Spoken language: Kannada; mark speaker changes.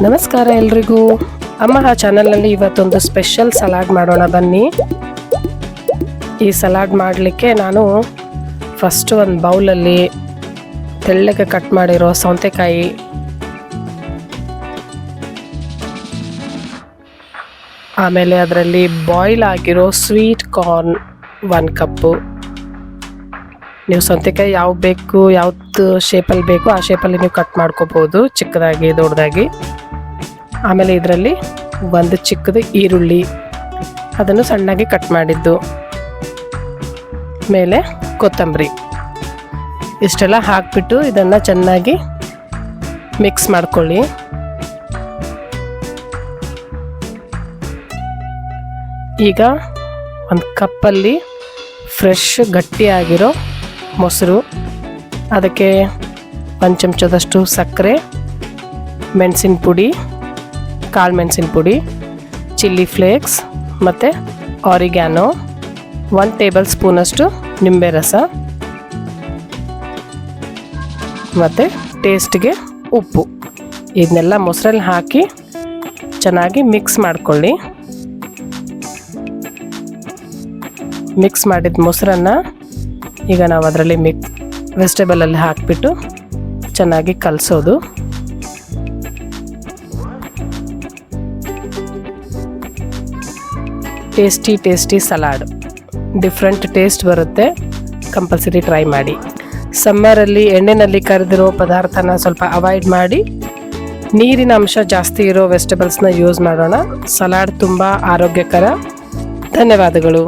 Speaker 1: ನಮಸ್ಕಾರ ಎಲ್ರಿಗೂ. ಅಮ್ಮ ಚಾನಲ್ನಲ್ಲಿ ಇವತ್ತೊಂದು ಸ್ಪೆಷಲ್ ಸಲಾಡ್ ಮಾಡೋಣ ಬನ್ನಿ. ಈ ಸಲಾಡ್ ಮಾಡಲಿಕ್ಕೆ ನಾನು ಫಸ್ಟ್ ಒಂದು ಬೌಲಲ್ಲಿ ತೆಳ್ಳಗೆ ಕಟ್ ಮಾಡಿರೋ ಸೌತೆಕಾಯಿ, ಆಮೇಲೆ ಅದರಲ್ಲಿ ಬಾಯ್ಲ್ ಆಗಿರೋ ಸ್ವೀಟ್ ಕಾರ್ನ್ 1 ಕಪ್ಪು. ನೀವು ಸೌತೆಕಾಯಿ ಯಾವ ಬೇಕು, ಯಾವ್ದು ಶೇಪಲ್ಲಿ ಬೇಕು ಆ ಶೇಪಲ್ಲಿ ನೀವು ಕಟ್ ಮಾಡ್ಕೋಬೋದು, ಚಿಕ್ಕದಾಗಿ ದೊಡ್ಡದಾಗಿ. ಆಮೇಲೆ ಇದರಲ್ಲಿ ಒಂದು ಚಿಕ್ಕದು ಈರುಳ್ಳಿ, ಅದನ್ನು ಸಣ್ಣಗೆ ಕಟ್ ಮಾಡಿದ್ದು, ಮೇಲೆ ಕೊತ್ತಂಬರಿ, ಇಷ್ಟೆಲ್ಲ ಹಾಕಿಬಿಟ್ಟು ಇದನ್ನು ಚೆನ್ನಾಗಿ ಮಿಕ್ಸ್ ಮಾಡ್ಕೊಳ್ಳಿ. ಈಗ ಒಂದು ಕಪ್ಪಲ್ಲಿ ಫ್ರೆಶ್ ಗಟ್ಟಿಯಾಗಿರೋ ಮೊಸರು, ಅದಕ್ಕೆ 1 ಚಮಚದಷ್ಟು ಸಕ್ಕರೆ, ಮೆಣಸಿನ ಪುಡಿ, ಕಾಳು ಮೆಣಸಿನ ಪುಡಿ, ಚಿಲ್ಲಿ ಫ್ಲೇಕ್ಸ್ ಮತ್ತು ಆರಿಗ್ಯಾನೋ, 1 ಟೇಬಲ್ ಸ್ಪೂನಷ್ಟು ನಿಂಬೆ ರಸ ಮತ್ತು ಟೇಸ್ಟ್ಗೆ ಉಪ್ಪು. ಇದನ್ನೆಲ್ಲ ಮೊಸರಲ್ಲಿ ಹಾಕಿ ಚೆನ್ನಾಗಿ ಮಿಕ್ಸ್ ಮಾಡ್ಕೊಳ್ಳಿ. ಮಿಕ್ಸ್ ಮಾಡಿದ ಮೊಸರನ್ನು ಈಗ ನಾವು ಅದರಲ್ಲಿ ವೆಜಿಟೇಬಲಲ್ಲಿ ಹಾಕಿಬಿಟ್ಟು ಚೆನ್ನಾಗಿ ಕಲಸೋದು. ಟೇಸ್ಟಿ ಸಲಾಡ್, ಡಿಫ್ರೆಂಟ್ ಟೇಸ್ಟ್ ಬರುತ್ತೆ, ಕಂಪಲ್ಸರಿ ಟ್ರೈ ಮಾಡಿ. ಸಮ್ಮರಲ್ಲಿ ಎಣ್ಣೆಯಲ್ಲಿ ಕರೆದಿರೋ ಪದಾರ್ಥನ ಸ್ವಲ್ಪ ಅವಾಯ್ಡ್ ಮಾಡಿ ನೀರಿನ ಅಂಶ ಜಾಸ್ತಿ ಇರೋ ವೆಜಿಟೇಬಲ್ಸ್ನ ಯೂಸ್ ಮಾಡೋಣ. ಸಲಾಡ್ ತುಂಬ ಆರೋಗ್ಯಕರ. ಧನ್ಯವಾದಗಳು.